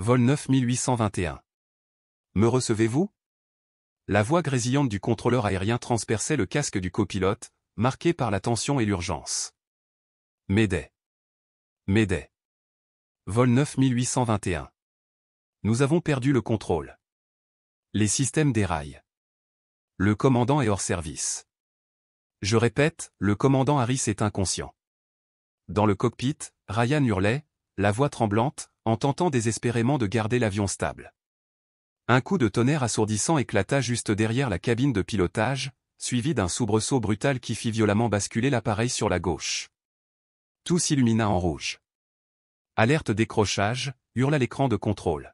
Vol 9821. Me recevez-vous? La voix grésillante du contrôleur aérien transperçait le casque du copilote, marqué par la tension et l'urgence. Mayday. Mayday. Vol 9821. Nous avons perdu le contrôle. Les systèmes déraillent. Le commandant est hors service. Je répète, le commandant Harris est inconscient. Dans le cockpit, Ryan hurlait, la voix tremblante, en tentant désespérément de garder l'avion stable. Un coup de tonnerre assourdissant éclata juste derrière la cabine de pilotage, suivi d'un soubresaut brutal qui fit violemment basculer l'appareil sur la gauche. Tout s'illumina en rouge. Alerte décrochage, hurla l'écran de contrôle.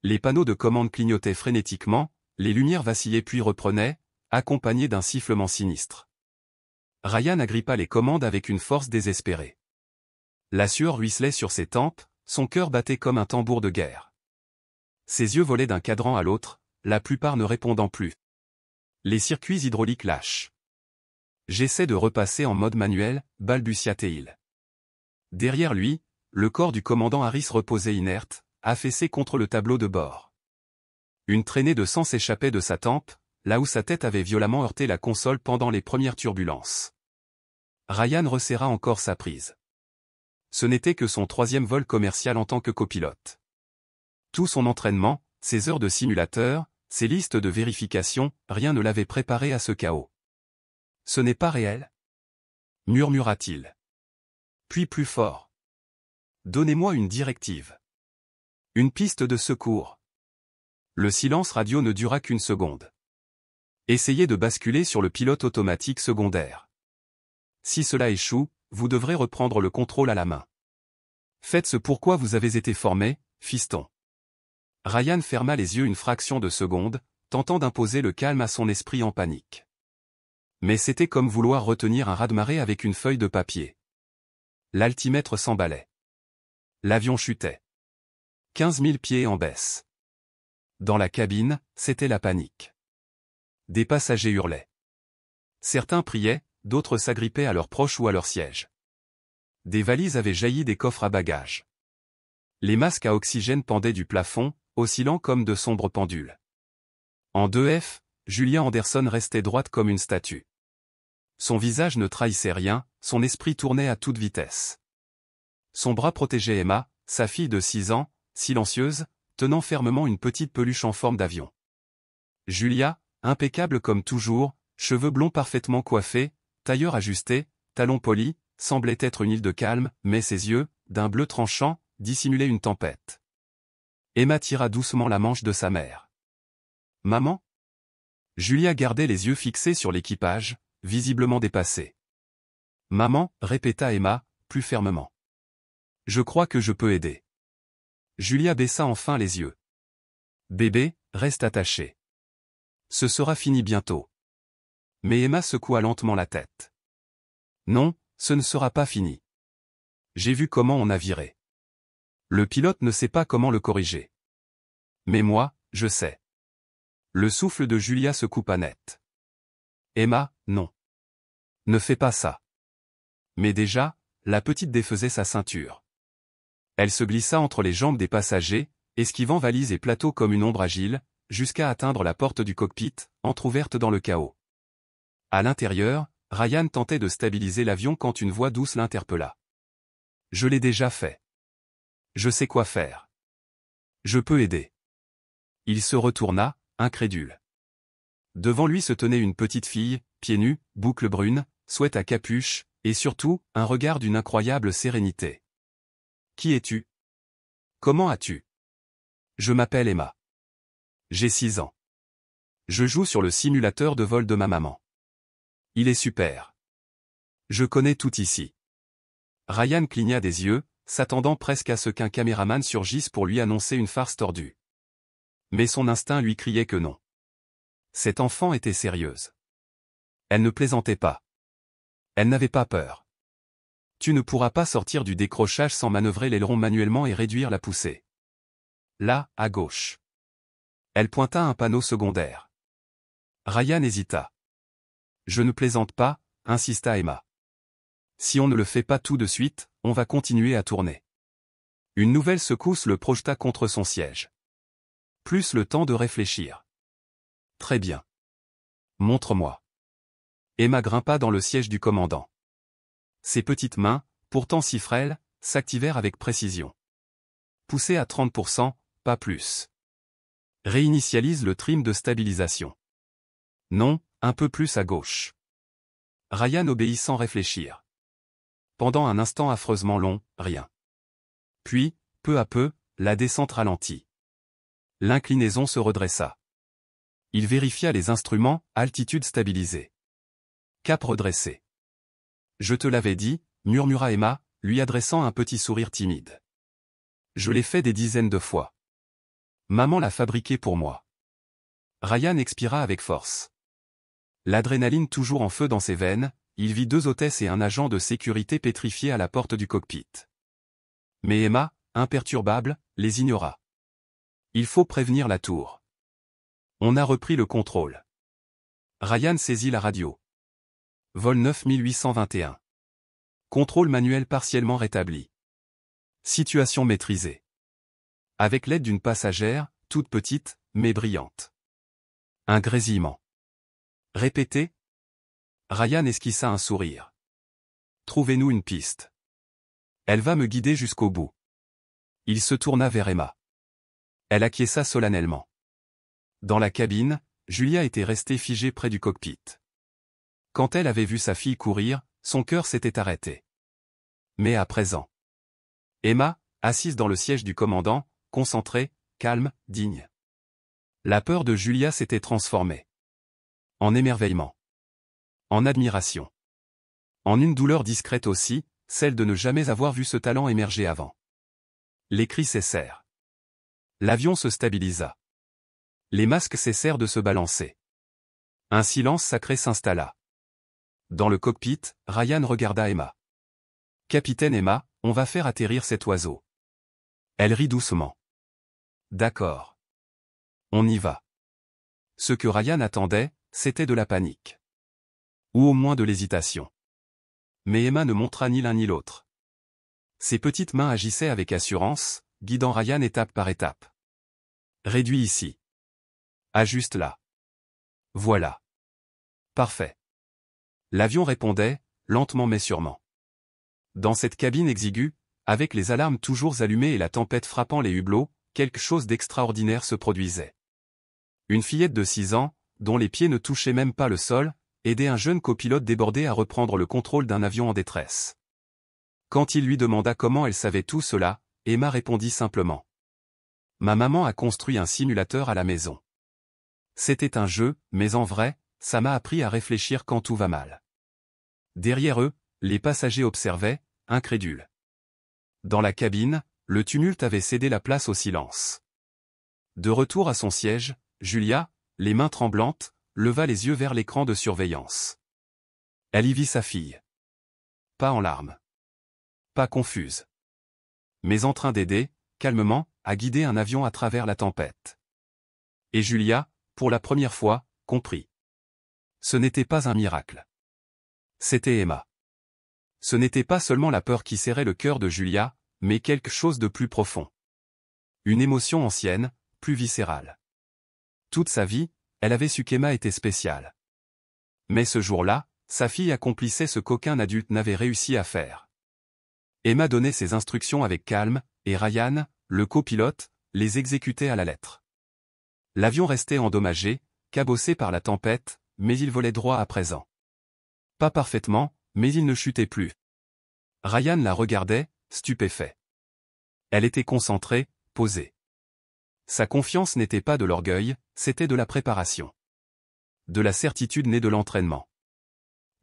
Les panneaux de commande clignotaient frénétiquement, les lumières vacillaient puis reprenaient, accompagnées d'un sifflement sinistre. Ryan agrippa les commandes avec une force désespérée. La sueur ruisselait sur ses tempes, son cœur battait comme un tambour de guerre. Ses yeux volaient d'un cadran à l'autre, la plupart ne répondant plus. Les circuits hydrauliques lâchent. J'essaie de repasser en mode manuel, balbutia-t-il. Derrière lui, le corps du commandant Harris reposait inerte, affaissé contre le tableau de bord. Une traînée de sang s'échappait de sa tempe, là où sa tête avait violemment heurté la console pendant les premières turbulences. Ryan resserra encore sa prise. Ce n'était que son 3e vol commercial en tant que copilote. Tout son entraînement, ses heures de simulateur, ses listes de vérification, rien ne l'avait préparé à ce chaos. « Ce n'est pas réel » murmura-t-il. Puis plus fort. « Donnez-moi une directive. Une piste de secours. » Le silence radio ne dura qu'une seconde. Essayez de basculer sur le pilote automatique secondaire. Si cela échoue, vous devrez reprendre le contrôle à la main. Faites ce pourquoi vous avez été formé, fiston. Ryan ferma les yeux une fraction de seconde, tentant d'imposer le calme à son esprit en panique. Mais c'était comme vouloir retenir un raz-de-marée avec une feuille de papier. L'altimètre s'emballait. L'avion chutait. 15 000 pieds en baisse. Dans la cabine, c'était la panique. Des passagers hurlaient. Certains priaient, d'autres s'agrippaient à leurs proches ou à leur siège. Des valises avaient jailli des coffres à bagages. Les masques à oxygène pendaient du plafond, oscillant comme de sombres pendules. En 2F, Julia Anderson restait droite comme une statue. Son visage ne trahissait rien, son esprit tournait à toute vitesse. Son bras protégeait Emma, sa fille de 6 ans, silencieuse, tenant fermement une petite peluche en forme d'avion. Julia, impeccable comme toujours, cheveux blonds parfaitement coiffés, tailleur ajusté, talons polis, semblait être une île de calme, mais ses yeux, d'un bleu tranchant, dissimulaient une tempête. Emma tira doucement la manche de sa mère. « Maman ?» Julia gardait les yeux fixés sur l'équipage, visiblement dépassée. « Maman » répéta Emma, plus fermement. « Je crois que je peux aider. » Julia baissa enfin les yeux. « Bébé, reste attaché. Ce sera fini bientôt. » Mais Emma secoua lentement la tête. « Non, ce ne sera pas fini. J'ai vu comment on a viré. Le pilote ne sait pas comment le corriger. Mais moi, je sais. » Le souffle de Julia se coupa net. « Emma, non. Ne fais pas ça. » Mais déjà, la petite défaisait sa ceinture. Elle se glissa entre les jambes des passagers, esquivant valises et plateaux comme une ombre agile, jusqu'à atteindre la porte du cockpit, entr'ouverte dans le chaos. À l'intérieur, Ryan tentait de stabiliser l'avion quand une voix douce l'interpella. « Je l'ai déjà fait. Je sais quoi faire. Je peux aider. » Il se retourna, incrédule. Devant lui se tenait une petite fille, pieds nus, boucles brunes, sweat à capuche, et surtout, un regard d'une incroyable sérénité. « Qui es-tu? Comment as-tu? » Je m'appelle Emma. J'ai 6 ans. Je joue sur le simulateur de vol de ma maman. Il est super. Je connais tout ici. Ryan cligna des yeux, s'attendant presque à ce qu'un caméraman surgisse pour lui annoncer une farce tordue. Mais son instinct lui criait que non. Cette enfant était sérieuse. Elle ne plaisantait pas. Elle n'avait pas peur. Tu ne pourras pas sortir du décrochage sans manœuvrer l'aileron manuellement et réduire la poussée. Là, à gauche. Elle pointa un panneau secondaire. Ryan hésita. Je ne plaisante pas, insista Emma. Si on ne le fait pas tout de suite, on va continuer à tourner. Une nouvelle secousse le projeta contre son siège. Plus le temps de réfléchir. Très bien. Montre-moi. Emma grimpa dans le siège du commandant. Ses petites mains, pourtant si frêles, s'activèrent avec précision. Poussez à 30%, pas plus. Réinitialise le trim de stabilisation. Non, un peu plus à gauche. Ryan obéit sans réfléchir. Pendant un instant affreusement long, rien. Puis, peu à peu, la descente ralentit. L'inclinaison se redressa. Il vérifia les instruments, altitude stabilisée. Cap redressé. Je te l'avais dit, murmura Emma, lui adressant un petit sourire timide. Je l'ai fait des dizaines de fois. Maman l'a fabriqué pour moi. Ryan expira avec force. L'adrénaline toujours en feu dans ses veines, il vit 2 hôtesses et un agent de sécurité pétrifiés à la porte du cockpit. Mais Emma, imperturbable, les ignora. Il faut prévenir la tour. On a repris le contrôle. Ryan saisit la radio. Vol 9821. Contrôle manuel partiellement rétabli. Situation maîtrisée. Avec l'aide d'une passagère, toute petite, mais brillante. Un grésillement. Répétez. Ryan esquissa un sourire. Trouvez-nous une piste. Elle va me guider jusqu'au bout. Il se tourna vers Emma. Elle acquiesça solennellement. Dans la cabine, Julia était restée figée près du cockpit. Quand elle avait vu sa fille courir, son cœur s'était arrêté. Mais à présent. Emma, assise dans le siège du commandant, concentrée, calme, digne. La peur de Julia s'était transformée. En émerveillement. En admiration. En une douleur discrète aussi, celle de ne jamais avoir vu ce talent émerger avant. Les cris cessèrent. L'avion se stabilisa. Les masques cessèrent de se balancer. Un silence sacré s'installa. Dans le cockpit, Ryan regarda Emma. « Capitaine Emma, on va faire atterrir cet oiseau. » Elle rit doucement. « D'accord. On y va. » Ce que Ryan attendait, c'était de la panique. Ou au moins de l'hésitation. Mais Emma ne montra ni l'un ni l'autre. Ses petites mains agissaient avec assurance, guidant Ryan étape par étape. « Réduis ici. Ajuste là. Voilà. Parfait. » L'avion répondait, lentement mais sûrement. Dans cette cabine exiguë, avec les alarmes toujours allumées et la tempête frappant les hublots, quelque chose d'extraordinaire se produisait. Une fillette de 6 ans, dont les pieds ne touchaient même pas le sol, aidait un jeune copilote débordé à reprendre le contrôle d'un avion en détresse. Quand il lui demanda comment elle savait tout cela, Emma répondit simplement. « Ma maman a construit un simulateur à la maison. C'était un jeu, mais en vrai, ça m'a appris à réfléchir quand tout va mal. » Derrière eux, les passagers observaient, incrédules. Dans la cabine, le tumulte avait cédé la place au silence. De retour à son siège, Julia, les mains tremblantes, leva les yeux vers l'écran de surveillance. Elle y vit sa fille. Pas en larmes. Pas confuse. Mais en train d'aider, calmement, à guider un avion à travers la tempête. Et Julia, pour la première fois, comprit. Ce n'était pas un miracle. C'était Emma. Ce n'était pas seulement la peur qui serrait le cœur de Julia, mais quelque chose de plus profond. Une émotion ancienne, plus viscérale. Toute sa vie, elle avait su qu'Emma était spéciale. Mais ce jour-là, sa fille accomplissait ce qu'aucun adulte n'avait réussi à faire. Emma donnait ses instructions avec calme, et Ryan, le copilote, les exécutait à la lettre. L'avion restait endommagé, cabossé par la tempête, mais il volait droit à présent. Pas parfaitement, mais il ne chutait plus. Ryan la regardait, stupéfait. Elle était concentrée, posée. Sa confiance n'était pas de l'orgueil, c'était de la préparation. De la certitude née de l'entraînement.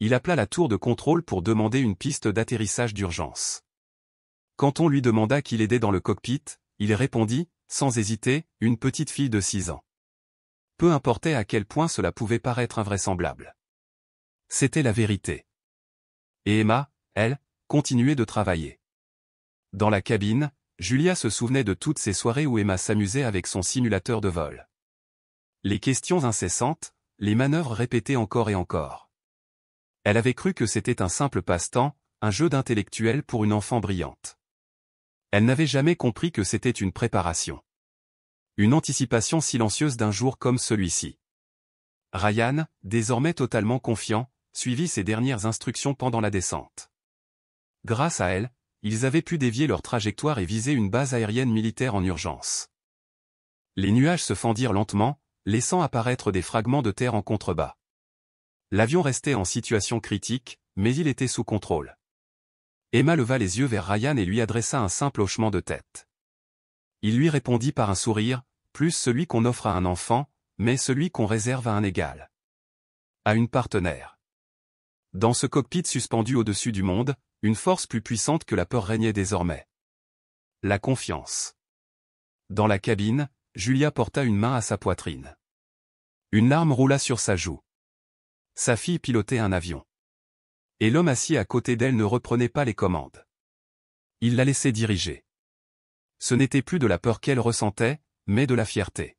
Il appela la tour de contrôle pour demander une piste d'atterrissage d'urgence. Quand on lui demanda qui l'aidait dans le cockpit, il répondit, sans hésiter, une petite fille de 6 ans. Peu importait à quel point cela pouvait paraître invraisemblable. C'était la vérité. Et Emma, elle, continuait de travailler. Dans la cabine, Julia se souvenait de toutes ces soirées où Emma s'amusait avec son simulateur de vol. Les questions incessantes, les manœuvres répétées encore et encore. Elle avait cru que c'était un simple passe-temps, un jeu d'intellectuel pour une enfant brillante. Elle n'avait jamais compris que c'était une préparation. Une anticipation silencieuse d'un jour comme celui-ci. Ryan, désormais totalement confiant, suivit ses dernières instructions pendant la descente. Grâce à elle, ils avaient pu dévier leur trajectoire et viser une base aérienne militaire en urgence. Les nuages se fendirent lentement, laissant apparaître des fragments de terre en contrebas. L'avion restait en situation critique, mais il était sous contrôle. Emma leva les yeux vers Ryan et lui adressa un simple hochement de tête. Il lui répondit par un sourire, plus celui qu'on offre à un enfant, mais celui qu'on réserve à un égal. À une partenaire. Dans ce cockpit suspendu au-dessus du monde, une force plus puissante que la peur régnait désormais. La confiance. Dans la cabine, Julia porta une main à sa poitrine. Une larme roula sur sa joue. Sa fille pilotait un avion. Et l'homme assis à côté d'elle ne reprenait pas les commandes. Il la laissait diriger. Ce n'était plus de la peur qu'elle ressentait, mais de la fierté.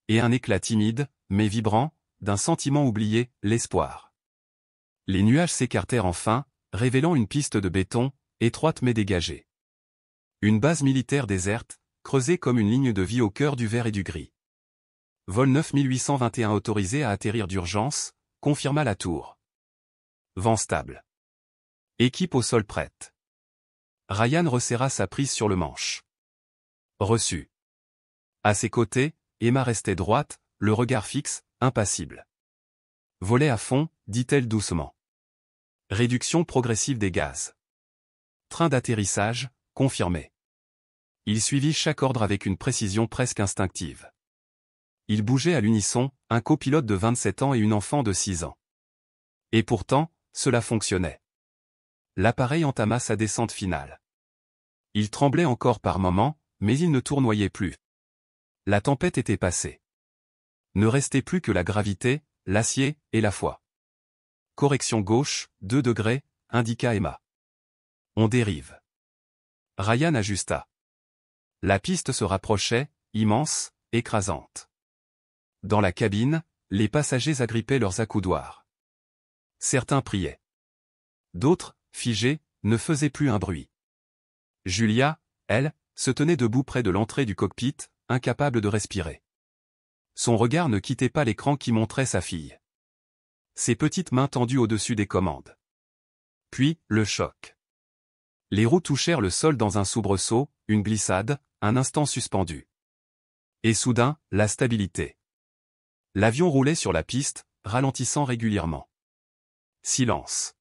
Et un éclat timide, mais vibrant, d'un sentiment oublié, l'espoir. Les nuages s'écartèrent enfin, révélant une piste de béton, étroite mais dégagée. Une base militaire déserte, creusée comme une ligne de vie au cœur du vert et du gris. Vol 9821 autorisé à atterrir d'urgence, confirma la tour. Vent stable. Équipe au sol prête. Ryan resserra sa prise sur le manche. Reçu. À ses côtés, Emma restait droite, le regard fixe, impassible. Volet à fond, dit-elle doucement. Réduction progressive des gaz. Train d'atterrissage, confirmé. Il suivit chaque ordre avec une précision presque instinctive. Ils bougeaient à l'unisson, un copilote de 27 ans et une enfant de 6 ans. Et pourtant, cela fonctionnait. L'appareil entama sa descente finale. Il tremblait encore par moments, mais il ne tournoyait plus. La tempête était passée. Ne restait plus que la gravité, l'acier, et la foi. Correction gauche, 2 degrés, indiqua Emma. On dérive. Ryan ajusta. La piste se rapprochait, immense, écrasante. Dans la cabine, les passagers agrippaient leurs accoudoirs. Certains priaient. D'autres, figés, ne faisaient plus un bruit. Julia, elle, se tenait debout près de l'entrée du cockpit, incapable de respirer. Son regard ne quittait pas l'écran qui montrait sa fille. Ses petites mains tendues au-dessus des commandes. Puis, le choc. Les roues touchèrent le sol dans un soubresaut, une glissade, un instant suspendu. Et soudain, la stabilité. L'avion roulait sur la piste, ralentissant régulièrement. Silence.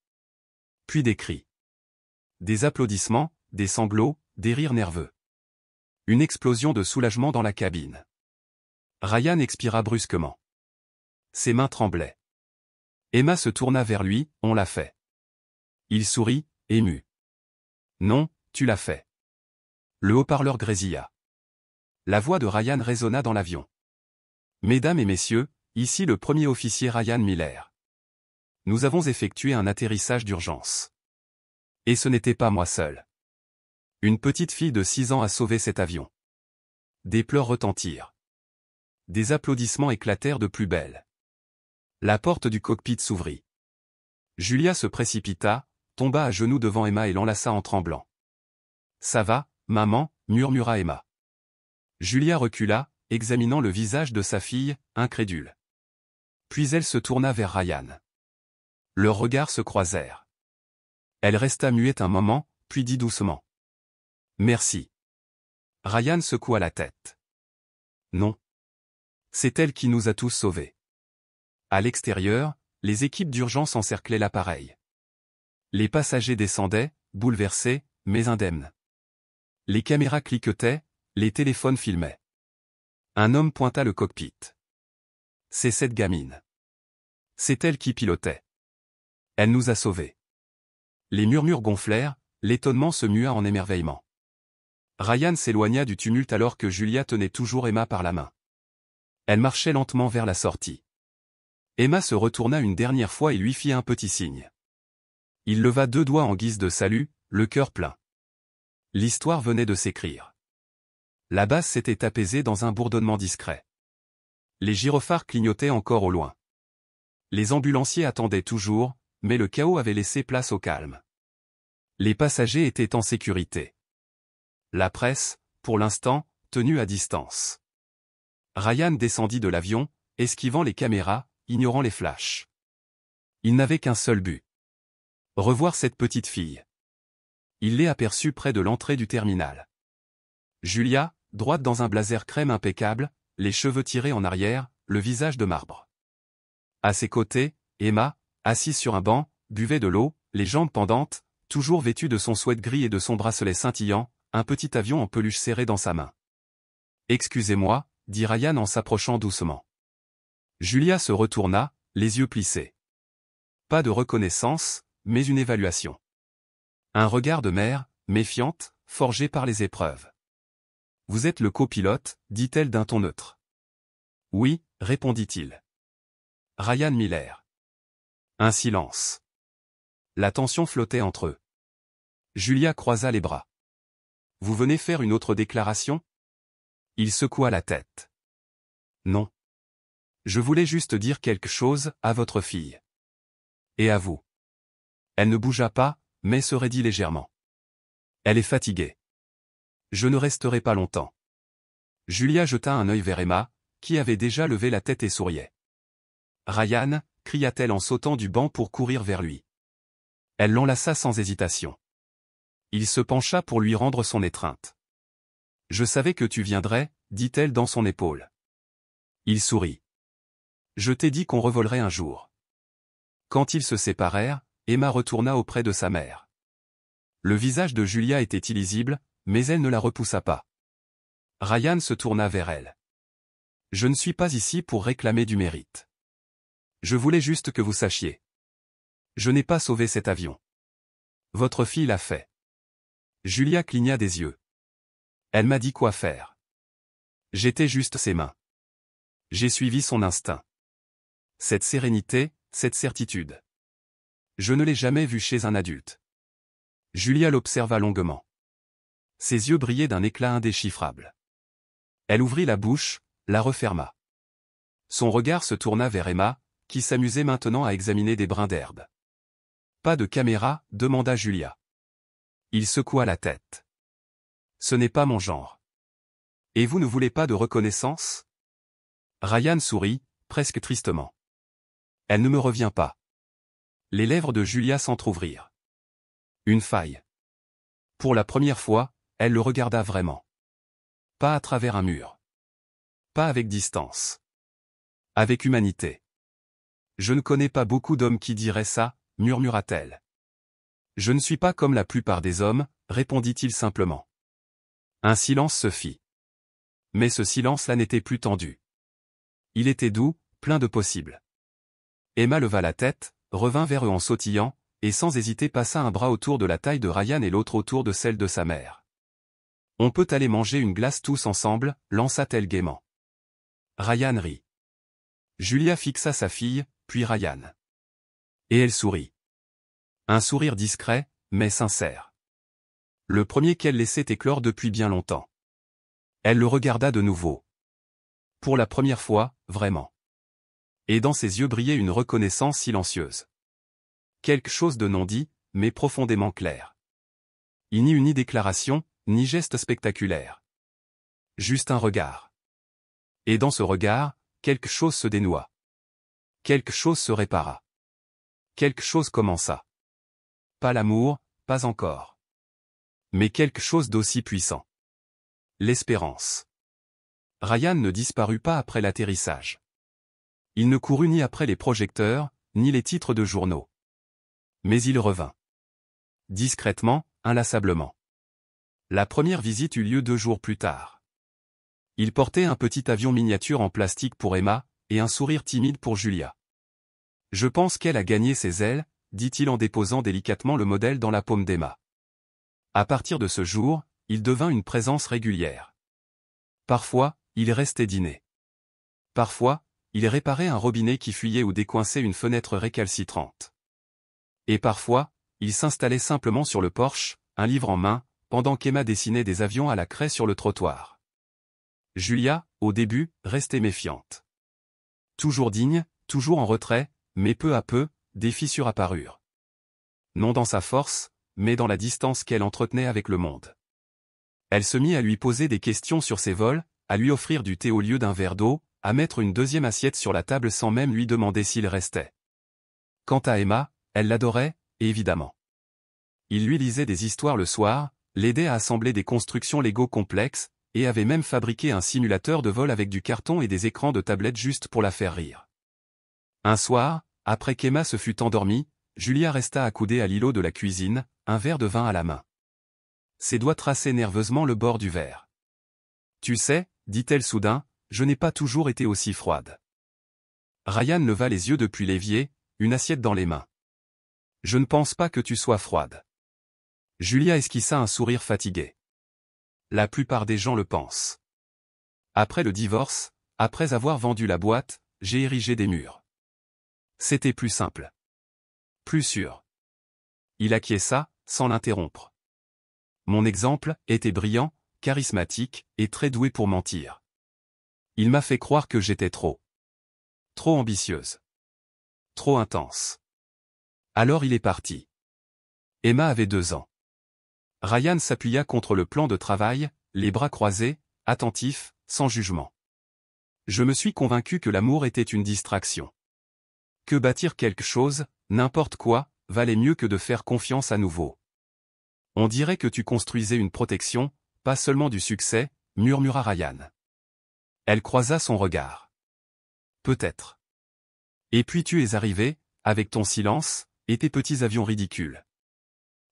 Puis des cris. Des applaudissements, des sanglots, des rires nerveux. Une explosion de soulagement dans la cabine. Ryan expira brusquement. Ses mains tremblaient. Emma se tourna vers lui, on l'a fait. Il sourit, ému. Non, tu l'as fait. Le haut-parleur grésilla. La voix de Ryan résonna dans l'avion. Mesdames et messieurs, ici le premier officier Ryan Miller. Nous avons effectué un atterrissage d'urgence. Et ce n'était pas moi seul. Une petite fille de 6 ans a sauvé cet avion. Des pleurs retentirent. Des applaudissements éclatèrent de plus belle. La porte du cockpit s'ouvrit. Julia se précipita, tomba à genoux devant Emma et l'enlaça en tremblant. « Ça va, maman » murmura Emma. Julia recula, examinant le visage de sa fille, incrédule. Puis elle se tourna vers Ryan. Leurs regards se croisèrent. Elle resta muette un moment, puis dit doucement. « Merci. » Ryan secoua la tête. « Non. C'est elle qui nous a tous sauvés. » À l'extérieur, les équipes d'urgence encerclaient l'appareil. Les passagers descendaient, bouleversés, mais indemnes. Les caméras cliquetaient, les téléphones filmaient. Un homme pointa le cockpit. « C'est cette gamine. C'est elle qui pilotait. Elle nous a sauvés. » Les murmures gonflèrent, l'étonnement se mua en émerveillement. Ryan s'éloigna du tumulte alors que Julia tenait toujours Emma par la main. Elle marchait lentement vers la sortie. Emma se retourna une dernière fois et lui fit un petit signe. Il leva 2 doigts en guise de salut, le cœur plein. L'histoire venait de s'écrire. La base s'était apaisée dans un bourdonnement discret. Les gyrophares clignotaient encore au loin. Les ambulanciers attendaient toujours, mais le chaos avait laissé place au calme. Les passagers étaient en sécurité. La presse, pour l'instant, tenue à distance. Ryan descendit de l'avion, esquivant les caméras, ignorant les flashs. Il n'avait qu'un seul but. Revoir cette petite fille. Il l'est aperçue près de l'entrée du terminal. Julia, droite dans un blazer crème impeccable, les cheveux tirés en arrière, le visage de marbre. À ses côtés, Emma, assise sur un banc, buvait de l'eau, les jambes pendantes, toujours vêtue de son sweat gris et de son bracelet scintillant, un petit avion en peluche serré dans sa main. « Excusez-moi » dit Ryan en s'approchant doucement. Julia se retourna, les yeux plissés. Pas de reconnaissance, mais une évaluation. Un regard de mère, méfiante, forgé par les épreuves. « Vous êtes le copilote » dit-elle d'un ton neutre. « Oui » répondit-il. Ryan Miller. Un silence. La tension flottait entre eux. Julia croisa les bras. « Vous venez faire une autre déclaration » Il secoua la tête. « Non. Je voulais juste dire quelque chose à votre fille. Et à vous. » Elle ne bougea pas, mais se raidit légèrement. « Elle est fatiguée. Je ne resterai pas longtemps. » Julia jeta un œil vers Emma, qui avait déjà levé la tête et souriait. « Ryan » cria-t-elle en sautant du banc pour courir vers lui. Elle l'enlaça sans hésitation. Il se pencha pour lui rendre son étreinte. « Je savais que tu viendrais » dit-elle dans son épaule. Il sourit. « Je t'ai dit qu'on revolerait un jour. » Quand ils se séparèrent, Emma retourna auprès de sa mère. Le visage de Julia était illisible, mais elle ne la repoussa pas. Ryan se tourna vers elle. « Je ne suis pas ici pour réclamer du mérite. Je voulais juste que vous sachiez. Je n'ai pas sauvé cet avion. Votre fille l'a fait. » Julia cligna des yeux. Elle m'a dit quoi faire. J'étais juste ses mains. J'ai suivi son instinct. Cette sérénité, cette certitude. Je ne l'ai jamais vue chez un adulte. Julia l'observa longuement. Ses yeux brillaient d'un éclat indéchiffrable. Elle ouvrit la bouche, la referma. Son regard se tourna vers Emma, qui s'amusait maintenant à examiner des brins d'herbe. « Pas de caméra » demanda Julia. Il secoua la tête. « Ce n'est pas mon genre. »« Et vous ne voulez pas de reconnaissance ?» Ryan sourit, presque tristement. « Elle ne me revient pas. » Les lèvres de Julia s'entr'ouvrirent. Une faille. Pour la première fois, elle le regarda vraiment. Pas à travers un mur. Pas avec distance. Avec humanité. « Je ne connais pas beaucoup d'hommes qui diraient ça » murmura-t-elle. « Je ne suis pas comme la plupart des hommes » répondit-il simplement. Un silence se fit. Mais ce silence-là n'était plus tendu. Il était doux, plein de possibles. Emma leva la tête, revint vers eux en sautillant, et sans hésiter passa un bras autour de la taille de Ryan et l'autre autour de celle de sa mère. « On peut aller manger une glace tous ensemble » lança-t-elle gaiement. Ryan rit. Julia fixa sa fille, puis Ryan. Et elle sourit. Un sourire discret, mais sincère. Le premier qu'elle laissait éclore depuis bien longtemps. Elle le regarda de nouveau. Pour la première fois, vraiment. Et dans ses yeux brillait une reconnaissance silencieuse. Quelque chose de non dit, mais profondément clair. Il n'y eut ni déclaration, ni geste spectaculaire. Juste un regard. Et dans ce regard, quelque chose se dénoua. Quelque chose se répara. Quelque chose commença. Pas l'amour, pas encore. Mais quelque chose d'aussi puissant. L'espérance. Ryan ne disparut pas après l'atterrissage. Il ne courut ni après les projecteurs, ni les titres de journaux. Mais il revint. Discrètement, inlassablement. La première visite eut lieu 2 jours plus tard. Il portait un petit avion miniature en plastique pour Emma, et un sourire timide pour Julia. « Je pense qu'elle a gagné ses ailes » dit-il en déposant délicatement le modèle dans la paume d'Emma. À partir de ce jour, il devint une présence régulière. Parfois, il restait dîner. Parfois, il réparait un robinet qui fuyait ou décoinçait une fenêtre récalcitrante. Et parfois, il s'installait simplement sur le porche, un livre en main, pendant qu'Emma dessinait des avions à la craie sur le trottoir. Julia, au début, restait méfiante. Toujours digne, toujours en retrait, mais peu à peu, des fissures apparurent. Non dans sa force, mais dans la distance qu'elle entretenait avec le monde. Elle se mit à lui poser des questions sur ses vols, à lui offrir du thé au lieu d'un verre d'eau, à mettre une deuxième assiette sur la table sans même lui demander s'il restait. Quant à Emma, elle l'adorait, évidemment. Il lui lisait des histoires le soir, l'aidait à assembler des constructions Lego complexes, et avait même fabriqué un simulateur de vol avec du carton et des écrans de tablette juste pour la faire rire. Un soir, après qu'Emma se fût endormie, Julia resta accoudée à l'îlot de la cuisine, un verre de vin à la main. Ses doigts traçaient nerveusement le bord du verre. « Tu sais, dit-elle soudain, je n'ai pas toujours été aussi froide. » Ryan leva les yeux depuis l'évier, une assiette dans les mains. « Je ne pense pas que tu sois froide. » Julia esquissa un sourire fatigué. La plupart des gens le pensent. Après le divorce, après avoir vendu la boîte, j'ai érigé des murs. C'était plus simple. Plus sûr. Il acquiesça, sans l'interrompre. Mon exemple était brillant, charismatique, et très doué pour mentir. Il m'a fait croire que j'étais trop ambitieuse. Trop intense. Alors il est parti. Emma avait 2 ans. Ryan s'appuya contre le plan de travail, les bras croisés, attentif, sans jugement. Je me suis convaincu que l'amour était une distraction. Que bâtir quelque chose, n'importe quoi, valait mieux que de faire confiance à nouveau. On dirait que tu construisais une protection, pas seulement du succès, murmura Ryan. Elle croisa son regard. Peut-être. Et puis tu es arrivé, avec ton silence, et tes petits avions ridicules.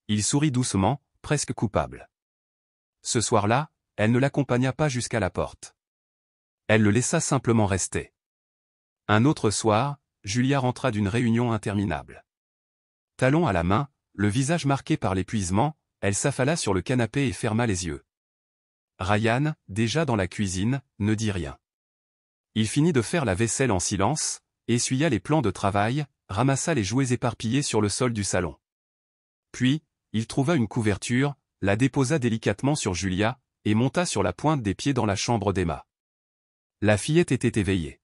Il sourit doucement, presque coupable. Ce soir-là, elle ne l'accompagna pas jusqu'à la porte. Elle le laissa simplement rester. Un autre soir, Julia rentra d'une réunion interminable. Talon à la main, le visage marqué par l'épuisement, elle s'affala sur le canapé et ferma les yeux. Ryan, déjà dans la cuisine, ne dit rien. Il finit de faire la vaisselle en silence, essuya les plans de travail, ramassa les jouets éparpillés sur le sol du salon. Puis, il trouva une couverture, la déposa délicatement sur Julia, et monta sur la pointe des pieds dans la chambre d'Emma. La fillette était éveillée.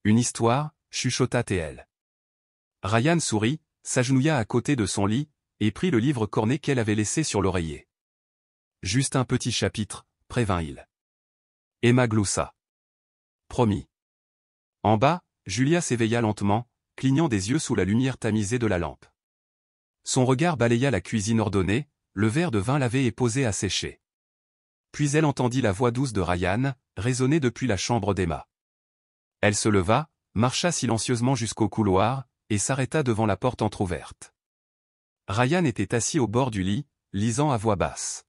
Une histoire, chuchota-t-elle. Ryan sourit, s'agenouilla à côté de son lit, et prit le livre corné qu'elle avait laissé sur l'oreiller. Juste un petit chapitre, prévint-il. Emma gloussa. Promis. En bas, Julia s'éveilla lentement, clignant des yeux sous la lumière tamisée de la lampe. Son regard balaya la cuisine ordonnée, le verre de vin lavé et posé à sécher. Puis elle entendit la voix douce de Ryan, résonner depuis la chambre d'Emma. Elle se leva, marcha silencieusement jusqu'au couloir, et s'arrêta devant la porte entr'ouverte. Ryan était assis au bord du lit, lisant à voix basse.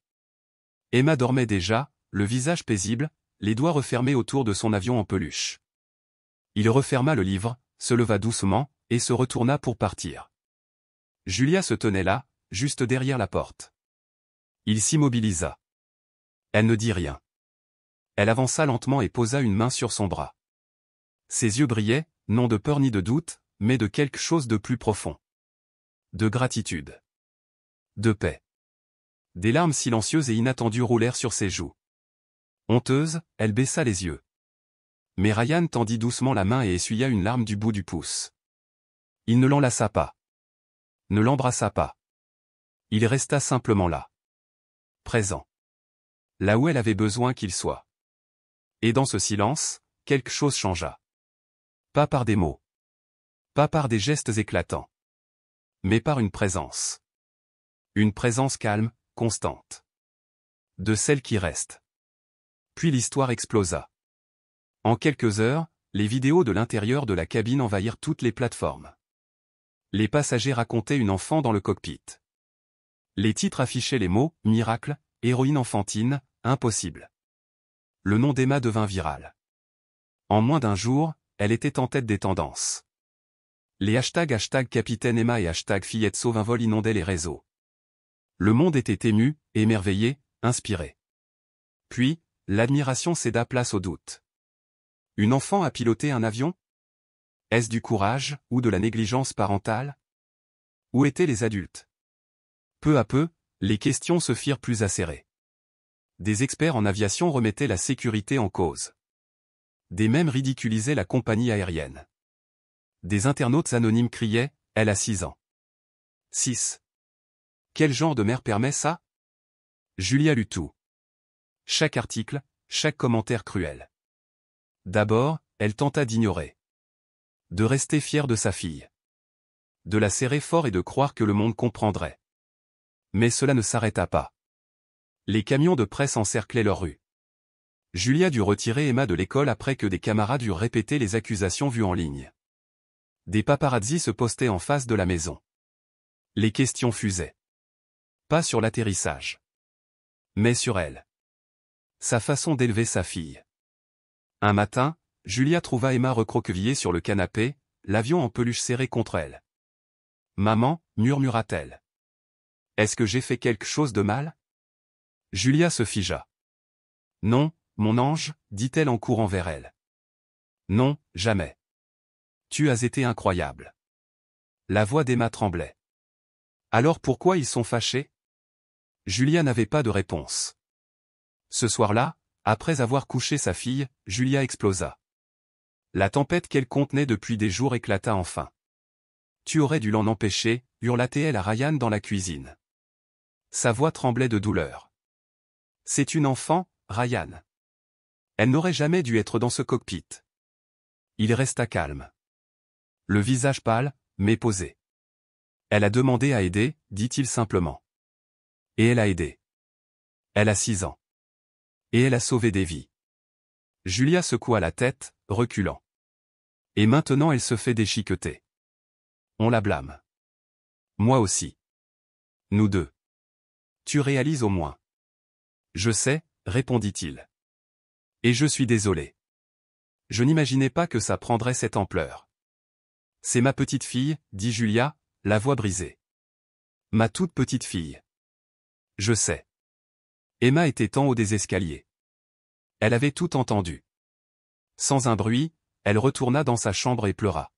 Emma dormait déjà, le visage paisible, les doigts refermés autour de son avion en peluche. Il referma le livre, se leva doucement, et se retourna pour partir. Julia se tenait là, juste derrière la porte. Il s'immobilisa. Elle ne dit rien. Elle avança lentement et posa une main sur son bras. Ses yeux brillaient, non de peur ni de doute, mais de quelque chose de plus profond. De gratitude. De paix. Des larmes silencieuses et inattendues roulèrent sur ses joues. Honteuse, elle baissa les yeux. Mais Ryan tendit doucement la main et essuya une larme du bout du pouce. Il ne l'enlaça pas. Ne l'embrassa pas. Il resta simplement là. Présent. Là où elle avait besoin qu'il soit. Et dans ce silence, quelque chose changea. Pas par des mots. Pas par des gestes éclatants. Mais par une présence. Une présence calme, constante. De celle qui reste. Puis l'histoire explosa. En quelques heures, les vidéos de l'intérieur de la cabine envahirent toutes les plateformes. Les passagers racontaient une enfant dans le cockpit. Les titres affichaient les mots « miracle »,« héroïne enfantine »,« impossible ». Le nom d'Emma devint viral. En moins d'1 jour, elle était en tête des tendances. Les hashtags Capitaine Emma et #Fillette sauve un vol inondaient les réseaux. Le monde était ému, émerveillé, inspiré. Puis, l'admiration céda place au doute. Une enfant a piloté un avion? Est-ce du courage, ou de la négligence parentale? Où étaient les adultes? Peu à peu, les questions se firent plus acérées. Des experts en aviation remettaient la sécurité en cause. Des mèmes ridiculisaient la compagnie aérienne. Des internautes anonymes criaient « Elle a 6 ans ». 6. Quel genre de mère permet ça? Julia lut tout. Chaque article, chaque commentaire cruel. D'abord, elle tenta d'ignorer. De rester fière de sa fille. De la serrer fort et de croire que le monde comprendrait. Mais cela ne s'arrêta pas. Les camions de presse encerclaient leur rue. Julia dut retirer Emma de l'école après que des camarades eurent répété les accusations vues en ligne. Des paparazzis se postaient en face de la maison. Les questions fusaient. Pas sur l'atterrissage. Mais sur elle. Sa façon d'élever sa fille. Un matin, Julia trouva Emma recroquevillée sur le canapé, l'avion en peluche serré contre elle. « Maman » murmura-t-elle. « Est-ce que j'ai fait quelque chose de mal ?» Julia se figea. « Non, mon ange » dit-elle en courant vers elle. « Non, jamais. Tu as été incroyable. » La voix d'Emma tremblait. « Alors pourquoi ils sont fâchés ?» Julia n'avait pas de réponse. Ce soir-là, après avoir couché sa fille, Julia explosa. La tempête qu'elle contenait depuis des jours éclata enfin. « Tu aurais dû l'en empêcher » hurla-t-elle à Ryan dans la cuisine. Sa voix tremblait de douleur. « C'est une enfant, Ryan. Elle n'aurait jamais dû être dans ce cockpit. » Il resta calme. Le visage pâle, mais posé. « Elle a demandé à aider » dit-il simplement. Et elle a aidé. Elle a 6 ans. Et elle a sauvé des vies. Julia secoua la tête, reculant. Et maintenant elle se fait déchiqueter. On la blâme. Moi aussi. Nous deux. Tu réalises au moins. Je sais, répondit-il. Et je suis désolé. Je n'imaginais pas que ça prendrait cette ampleur. C'est ma petite fille, dit Julia, la voix brisée. Ma toute petite fille. Je sais. Emma était en haut des escaliers. Elle avait tout entendu. Sans un bruit, elle retourna dans sa chambre et pleura.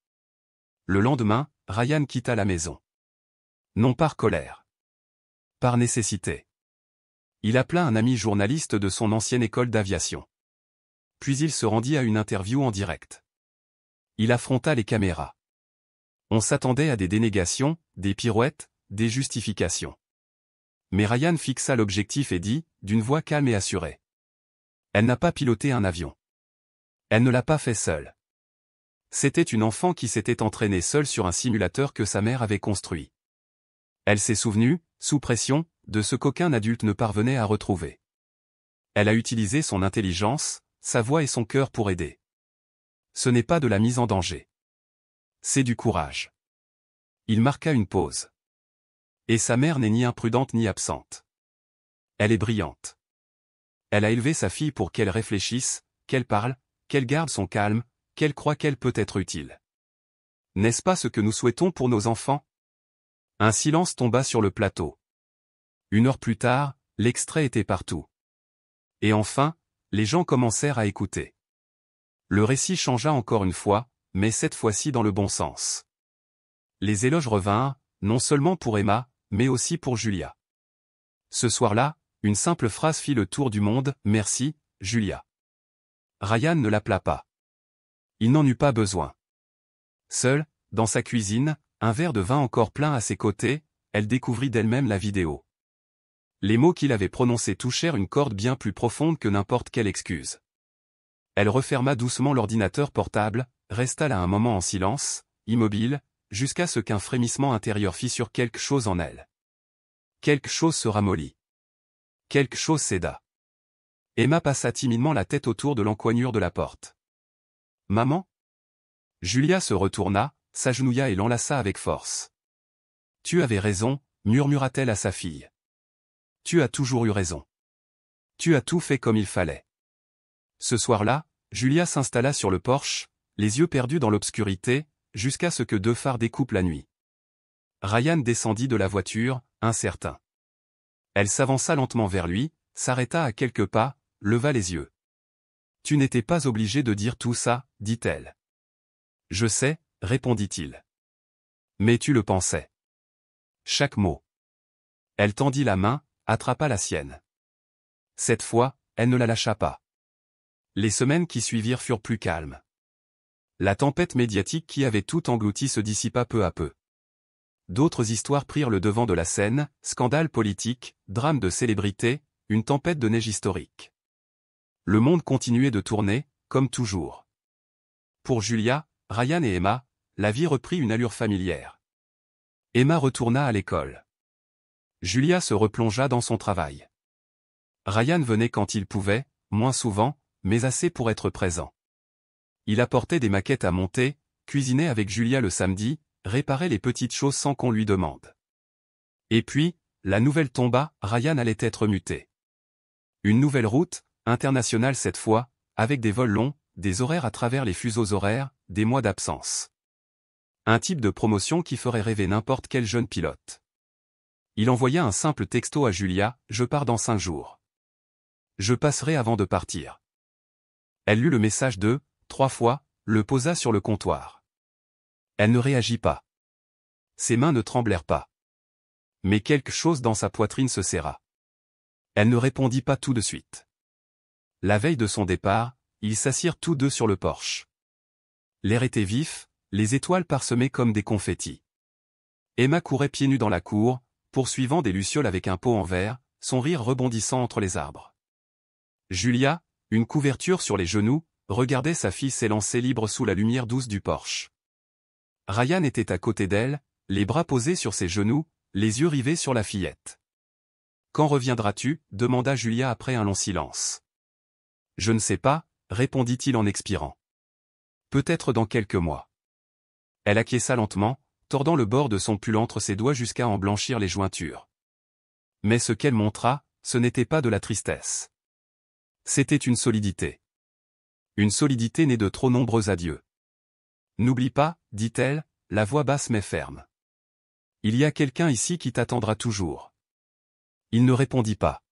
Le lendemain, Ryan quitta la maison. Non par colère. Par nécessité. Il appela un ami journaliste de son ancienne école d'aviation. Puis il se rendit à une interview en direct. Il affronta les caméras. On s'attendait à des dénégations, des pirouettes, des justifications. Mais Ryan fixa l'objectif et dit, d'une voix calme et assurée. Elle n'a pas piloté un avion. Elle ne l'a pas fait seule. C'était une enfant qui s'était entraînée seule sur un simulateur que sa mère avait construit. Elle s'est souvenue, sous pression, de ce qu'aucun adulte ne parvenait à retrouver. Elle a utilisé son intelligence, sa voix et son cœur pour aider. Ce n'est pas de la mise en danger. C'est du courage. Il marqua une pause. Et sa mère n'est ni imprudente ni absente. Elle est brillante. Elle a élevé sa fille pour qu'elle réfléchisse, qu'elle parle, qu'elle garde son calme, qu'elle croit qu'elle peut être utile. N'est-ce pas ce que nous souhaitons pour nos enfants ? Un silence tomba sur le plateau. 1 heure plus tard, l'extrait était partout. Et enfin, les gens commencèrent à écouter. Le récit changea encore une fois, mais cette fois-ci dans le bon sens. Les éloges revinrent, non seulement pour Emma, mais aussi pour Julia. Ce soir-là, une simple phrase fit le tour du monde, « Merci, Julia ». Ryan ne l'appela pas. Il n'en eut pas besoin. Seule, dans sa cuisine, un verre de vin encore plein à ses côtés, elle découvrit d'elle-même la vidéo. Les mots qu'il avait prononcés touchèrent une corde bien plus profonde que n'importe quelle excuse. Elle referma doucement l'ordinateur portable, resta là un moment en silence, immobile, jusqu'à ce qu'un frémissement intérieur fît sur quelque chose en elle. Quelque chose se ramollit. Quelque chose céda. Emma passa timidement la tête autour de l'encoignure de la porte. « Maman ?» Julia se retourna, s'agenouilla et l'enlaça avec force. « Tu avais raison » murmura-t-elle à sa fille. « Tu as toujours eu raison. Tu as tout fait comme il fallait. » Ce soir-là, Julia s'installa sur le porche, les yeux perdus dans l'obscurité, jusqu'à ce que 2 phares découpent la nuit. Ryan descendit de la voiture, incertain. Elle s'avança lentement vers lui, s'arrêta à quelques pas, leva les yeux. « Tu n'étais pas obligé de dire tout ça, » dit-elle. « Je sais, » répondit-il. « Mais tu le pensais. » Chaque mot. Elle tendit la main, attrapa la sienne. Cette fois, elle ne la lâcha pas. Les semaines qui suivirent furent plus calmes. La tempête médiatique qui avait tout englouti se dissipa peu à peu. D'autres histoires prirent le devant de la scène, scandales politiques, drames de célébrités, une tempête de neige historique. Le monde continuait de tourner, comme toujours. Pour Julia, Ryan et Emma, la vie reprit une allure familière. Emma retourna à l'école. Julia se replongea dans son travail. Ryan venait quand il pouvait, moins souvent, mais assez pour être présent. Il apportait des maquettes à monter, cuisinait avec Julia le samedi, réparait les petites choses sans qu'on lui demande. Et puis, la nouvelle tomba, Ryan allait être muté. Une nouvelle route, internationale cette fois, avec des vols longs, des horaires à travers les fuseaux horaires, des mois d'absence. Un type de promotion qui ferait rêver n'importe quel jeune pilote. Il envoya un simple texto à Julia, « Je pars dans 5 jours. Je passerai avant de partir. » Elle lut le message 3 fois, le posa sur le comptoir. Elle ne réagit pas. Ses mains ne tremblèrent pas. Mais quelque chose dans sa poitrine se serra. Elle ne répondit pas tout de suite. La veille de son départ, ils s'assirent tous deux sur le porche. L'air était vif, les étoiles parsemées comme des confettis. Emma courait pieds nus dans la cour, poursuivant des lucioles avec un pot en verre, son rire rebondissant entre les arbres. Julia, une couverture sur les genoux, regardait sa fille s'élancer libre sous la lumière douce du porche. Ryan était à côté d'elle, les bras posés sur ses genoux, les yeux rivés sur la fillette. « Quand reviendras-tu » demanda Julia après un long silence. « Je ne sais pas » répondit-il en expirant. « Peut-être dans quelques mois. » Elle acquiesça lentement, tordant le bord de son pull entre ses doigts jusqu'à en blanchir les jointures. Mais ce qu'elle montra, ce n'était pas de la tristesse. C'était une solidité. Une solidité née de trop nombreux adieux. « N'oublie pas, dit-elle, la voix basse mais ferme. Il y a quelqu'un ici qui t'attendra toujours. » Il ne répondit pas.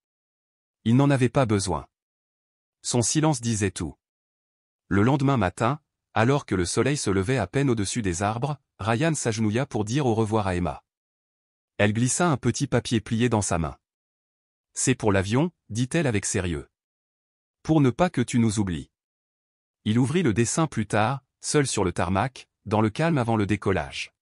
Il n'en avait pas besoin. Son silence disait tout. Le lendemain matin, alors que le soleil se levait à peine au-dessus des arbres, Ryan s'agenouilla pour dire au revoir à Emma. Elle glissa un petit papier plié dans sa main. « C'est pour l'avion, dit-elle avec sérieux. Pour ne pas que tu nous oublies. » Il ouvrit le dessin plus tard, seul sur le tarmac, dans le calme avant le décollage.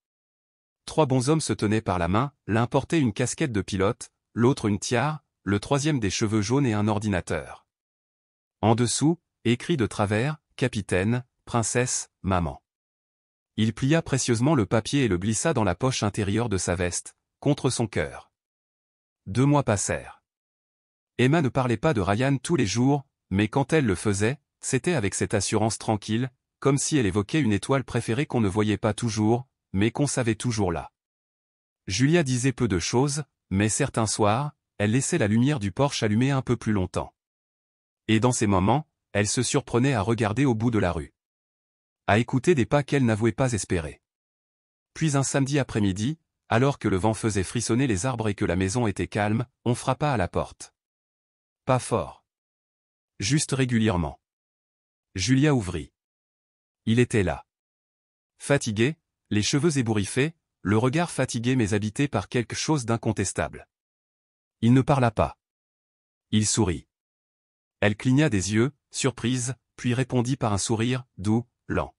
3 bonshommes se tenaient par la main, l'un portait une casquette de pilote, l'autre une tiare, le troisième des cheveux jaunes et un ordinateur. En dessous, écrit de travers, « Capitaine, princesse, maman ». Il plia précieusement le papier et le glissa dans la poche intérieure de sa veste, contre son cœur. 2 mois passèrent. Emma ne parlait pas de Ryan tous les jours, mais quand elle le faisait, c'était avec cette assurance tranquille, comme si elle évoquait une étoile préférée qu'on ne voyait pas toujours, mais qu'on savait toujours là. Julia disait peu de choses, mais certains soirs, elle laissait la lumière du porche allumée un peu plus longtemps. Et dans ces moments, elle se surprenait à regarder au bout de la rue. À écouter des pas qu'elle n'avouait pas espérer. Puis un samedi après-midi, alors que le vent faisait frissonner les arbres et que la maison était calme, on frappa à la porte. Pas fort. Juste régulièrement. Julia ouvrit. Il était là. Fatigué, les cheveux ébouriffés, le regard fatigué mais habité par quelque chose d'incontestable. Il ne parla pas. Il sourit. Elle cligna des yeux, surprise, puis répondit par un sourire, doux, lent.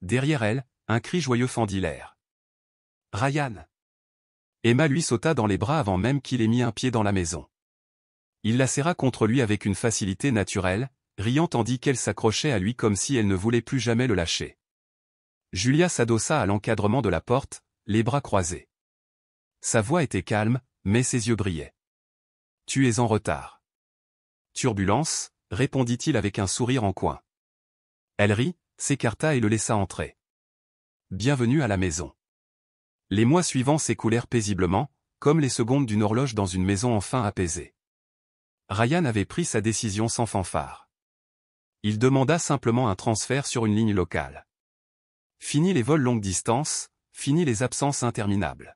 Derrière elle, un cri joyeux fendit l'air. « Ryan !» Emma lui sauta dans les bras avant même qu'il ait mis un pied dans la maison. Il la serra contre lui avec une facilité naturelle, riant tandis qu'elle s'accrochait à lui comme si elle ne voulait plus jamais le lâcher. Julia s'adossa à l'encadrement de la porte, les bras croisés. Sa voix était calme, mais ses yeux brillaient. « Tu es en retard. »« Turbulence » répondit-il avec un sourire en coin. Elle rit, s'écarta et le laissa entrer. Bienvenue à la maison. Les mois suivants s'écoulèrent paisiblement, comme les secondes d'une horloge dans une maison enfin apaisée. Ryan avait pris sa décision sans fanfare. Il demanda simplement un transfert sur une ligne locale. Fini les vols longue distance, fini les absences interminables.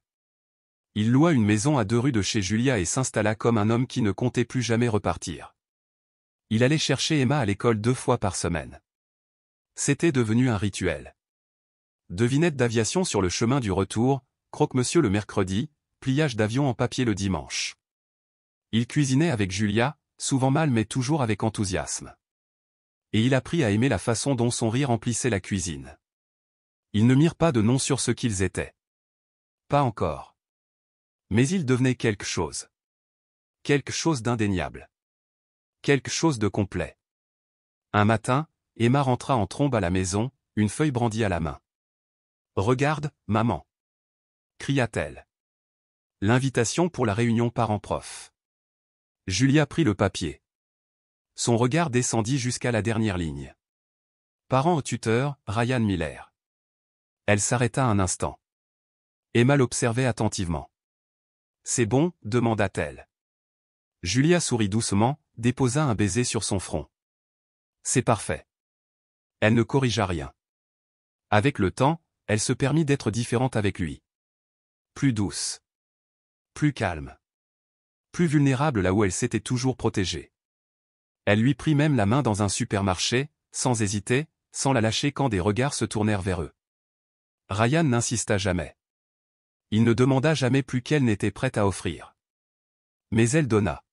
Il loua une maison à 2 rues de chez Julia et s'installa comme un homme qui ne comptait plus jamais repartir. Il allait chercher Emma à l'école 2 fois par semaine. C'était devenu un rituel. Devinette d'aviation sur le chemin du retour, croque-monsieur le mercredi, pliage d'avion en papier le dimanche. Il cuisinait avec Julia, souvent mal mais toujours avec enthousiasme. Et il apprit à aimer la façon dont son rire emplissait la cuisine. Ils ne mirent pas de nom sur ce qu'ils étaient. Pas encore. Mais ils devenaient quelque chose. Quelque chose d'indéniable. Quelque chose de complet. Un matin, Emma rentra en trombe à la maison, une feuille brandie à la main. « Regarde, maman !» cria-t-elle. L'invitation pour la réunion parents-prof. Julia prit le papier. Son regard descendit jusqu'à la dernière ligne. Parent au tuteur, Ryan Miller. Elle s'arrêta un instant. Emma l'observait attentivement. « C'est bon ?» demanda-t-elle. Julia sourit doucement, déposa un baiser sur son front. « C'est parfait. » Elle ne corrigea rien. Avec le temps, elle se permit d'être différente avec lui. Plus douce. Plus calme. Plus vulnérable là où elle s'était toujours protégée. Elle lui prit même la main dans un supermarché, sans hésiter, sans la lâcher quand des regards se tournèrent vers eux. Ryan n'insista jamais. Il ne demanda jamais plus qu'elle n'était prête à offrir. Mais elle donna.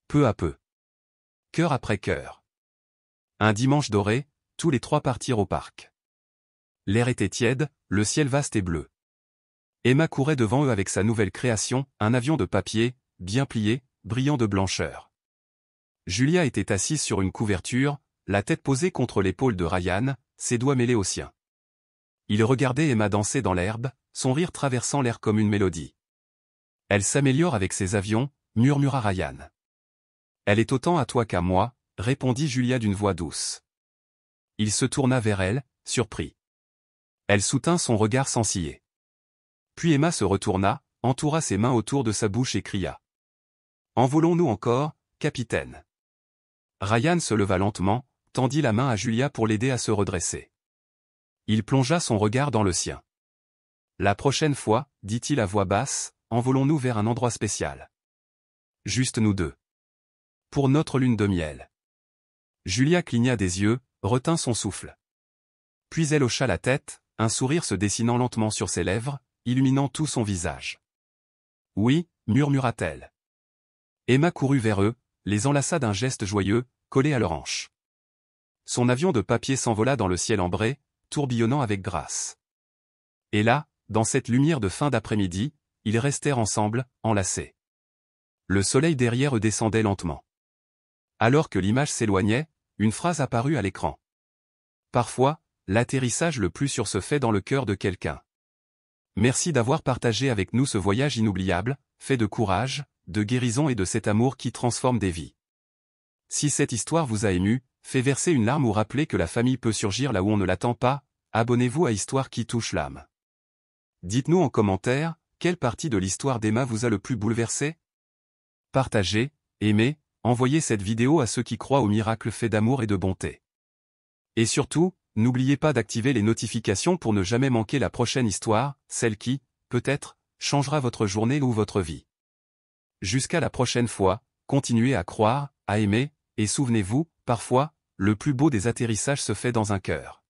Peu à peu. Cœur après cœur. Un dimanche doré, tous les trois partirent au parc. L'air était tiède, le ciel vaste et bleu. Emma courait devant eux avec sa nouvelle création, un avion de papier, bien plié, brillant de blancheur. Julia était assise sur une couverture, la tête posée contre l'épaule de Ryan, ses doigts mêlés aux siens. Il regardait Emma danser dans l'herbe, son rire traversant l'air comme une mélodie. « Elle s'améliore avec ses avions », murmura Ryan. « Elle est autant à toi qu'à moi », répondit Julia d'une voix douce. Il se tourna vers elle, surpris. Elle soutint son regard sans ciller. Puis Emma se retourna, entoura ses mains autour de sa bouche et cria. « Envolons-nous encore, capitaine !» Ryan se leva lentement, tendit la main à Julia pour l'aider à se redresser. Il plongea son regard dans le sien. « La prochaine fois, dit-il à voix basse, envolons-nous vers un endroit spécial. Juste nous deux. Pour notre lune de miel. » Julia cligna des yeux, retint son souffle. Puis elle hocha la tête, un sourire se dessinant lentement sur ses lèvres, illuminant tout son visage. « Oui » murmura-t-elle. Emma courut vers eux, les enlaça d'un geste joyeux, collés à leurs hanches. Son avion de papier s'envola dans le ciel ambré, tourbillonnant avec grâce. Et là, dans cette lumière de fin d'après-midi, ils restèrent ensemble, enlacés. Le soleil derrière eux descendait lentement. Alors que l'image s'éloignait, une phrase apparut à l'écran. Parfois, l'atterrissage le plus sûr se fait dans le cœur de quelqu'un. Merci d'avoir partagé avec nous ce voyage inoubliable, fait de courage, de guérison et de cet amour qui transforme des vies. Si cette histoire vous a ému, fait verser une larme ou rappeler que la famille peut surgir là où on ne l'attend pas, abonnez-vous à Histoire qui touche l'âme. Dites-nous en commentaire, quelle partie de l'histoire d'Emma vous a le plus bouleversé? Partagez, aimez, envoyez cette vidéo à ceux qui croient au miracle fait d'amour et de bonté. Et surtout, n'oubliez pas d'activer les notifications pour ne jamais manquer la prochaine histoire, celle qui, peut-être, changera votre journée ou votre vie. Jusqu'à la prochaine fois, continuez à croire, à aimer, et souvenez-vous, parfois, le plus beau des atterrissages se fait dans un cœur.